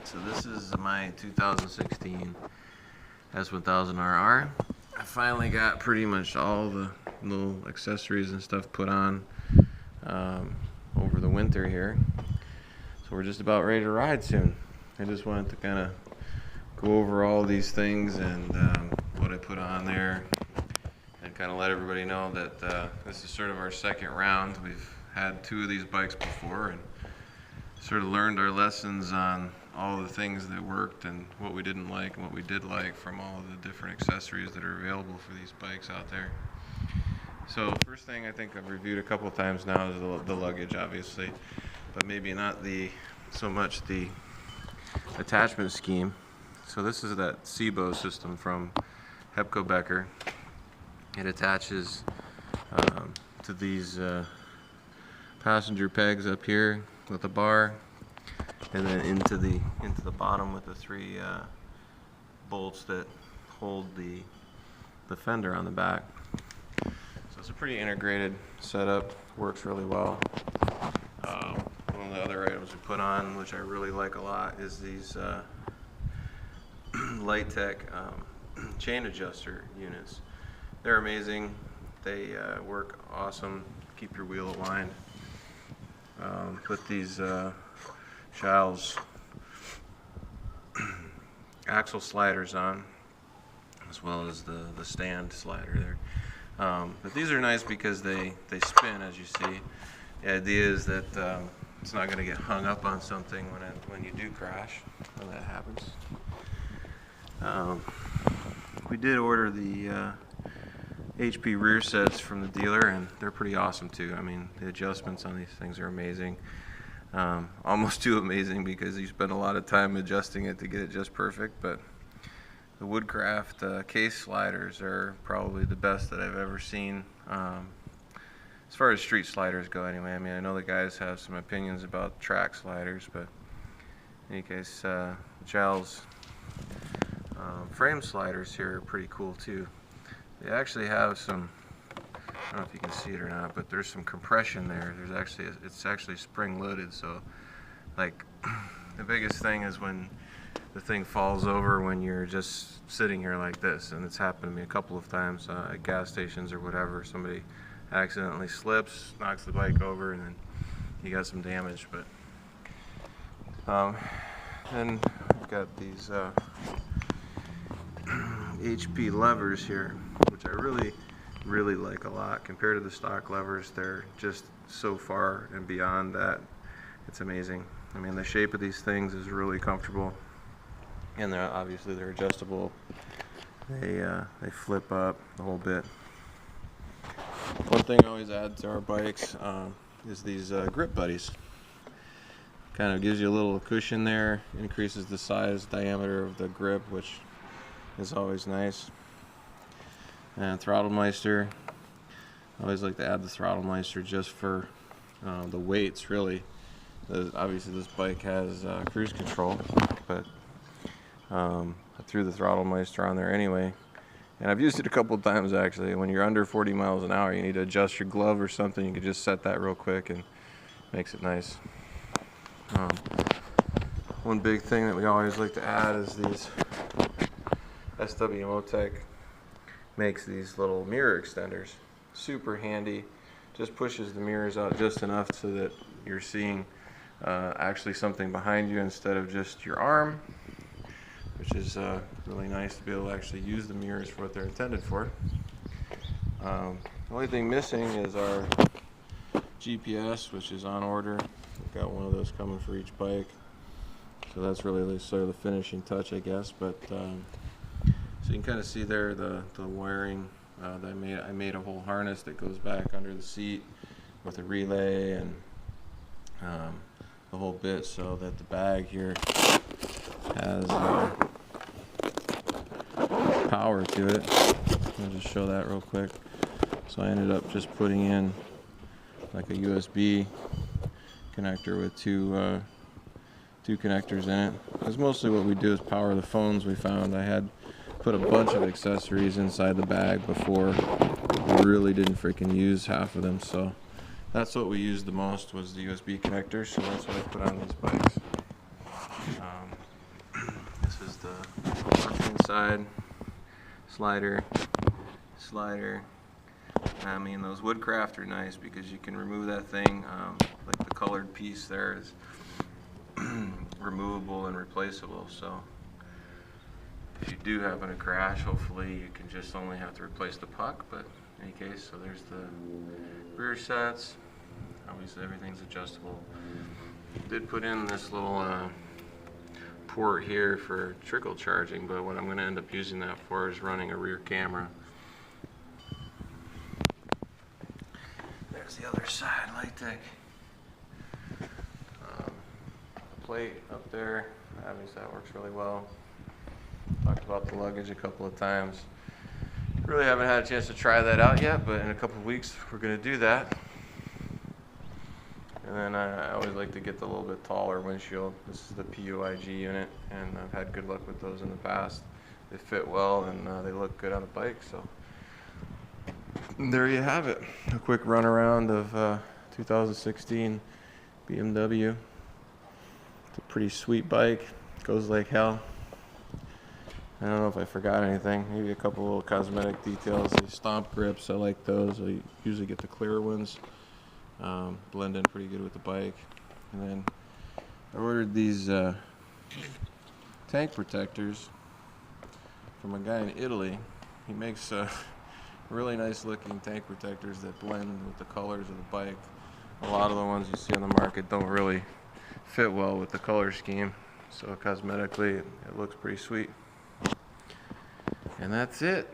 So this is my 2016 S1000RR. I finally got pretty much all the little accessories and stuff put on over the winter here. So we're just about ready to ride soon. I just wanted to kind of go over all these things and what I put on there, and kind of let everybody know that this is sort of our second round. We've had two of these bikes before and sort of learned our lessons on all the things that worked and what we didn't like and what we did like from all of the different accessories that are available for these bikes out there. So first thing I think I've reviewed a couple of times now is the luggage, obviously, but maybe not so much the attachment scheme. So this is that SIBO system from Hepco Becker. It attaches to these passenger pegs up here with a bar, and then into the bottom with the three bolts that hold the fender on the back. So it's a pretty integrated setup, works really well. One of the other items we put on, which I really like a lot, is these lightech chain adjuster units. They're amazing. They work awesome, keep your wheel aligned. Put these Gilles axle sliders on, as well as the stand slider there. But these are nice because they spin, as you see. The idea is that it's not going to get hung up on something when you do crash, when that happens. We did order the HP rear sets from the dealer, and they're pretty awesome too. I mean, the adjustments on these things are amazing. Almost too amazing because you spend a lot of time adjusting it to get it just perfect, but the woodcraft case sliders are probably the best that I've ever seen, as far as street sliders go anyway. I mean, I know the guys have some opinions about track sliders, but in any case, Gilles frame sliders here are pretty cool too. They actually have some, I don't know if you can see it or not, but there's some compression there. It's actually spring loaded, so like the biggest thing is when the thing falls over when you're just sitting here like this, and it's happened to me a couple of times at gas stations or whatever. Somebody accidentally slips, knocks the bike over, and then you got some damage. But then we've got these HP levers here, which I really like a lot. Compared to the stock levers, they're just so far and beyond that. It's amazing. I mean, the shape of these things is really comfortable, and obviously they're adjustable. They flip up the whole bit. One thing I always add to our bikes is these grip buddies. Kind of gives you a little cushion there, increases the size, diameter of the grip, which is always nice. And throttlemeister, I always like to add the throttlemeister just for the weights, really. Obviously this bike has cruise control, but I threw the throttlemeister on there anyway. And I've used it a couple of times actually. When you're under 40 miles an hour, you need to adjust your glove or something, you can just set that real quick and makes it nice. One big thing that we always like to add is these SWMOTech makes these little mirror extenders. Super handy. Just pushes the mirrors out just enough so that you're seeing actually something behind you instead of just your arm, which is really nice to be able to actually use the mirrors for what they're intended for. The only thing missing is our GPS, which is on order. We've got one of those coming for each bike, so that's really sort of the finishing touch, I guess. But so you can kind of see there the wiring that I made a whole harness that goes back under the seat with a relay and the whole bit, so that the bag here has power to it. I'll just show that real quick. So I ended up just putting in like a USB connector with two connectors in it. Because mostly what we do is power the phones. We found I had put a bunch of accessories inside the bag before. We really didn't freaking use half of them, so that's what we used the most was the USB connector, so that's what I put on these bikes. This is the left-hand side, slider, slider. I mean, those woodcraft are nice because you can remove that thing, like the colored piece there is removable and replaceable. So if you do happen to crash, hopefully you can just only have to replace the puck, but in any case, so there's the rear sets. Obviously everything's adjustable. Did put in this little port here for trickle charging, but what I'm going to end up using that for is running a rear camera. There's the other side, lightech. Plate up there, obviously that works really well. Talked about the luggage a couple of times. Really haven't had a chance to try that out yet, but in a couple of weeks we're going to do that. And then I always like to get the little bit taller windshield. This is the PUIG unit, and I've had good luck with those in the past. They fit well and they look good on a bike. So there you have it. A quick run around of 2016 BMW. It's a pretty sweet bike. Goes like hell. I don't know if I forgot anything. Maybe a couple little cosmetic details. These stomp grips, I like those. I usually get the clear ones. Blend in pretty good with the bike. And then I ordered these tank protectors from a guy in Italy. He makes really nice looking tank protectors that blend with the colors of the bike. A lot of the ones you see on the market don't really fit well with the color scheme, so cosmetically it looks pretty sweet. And that's it.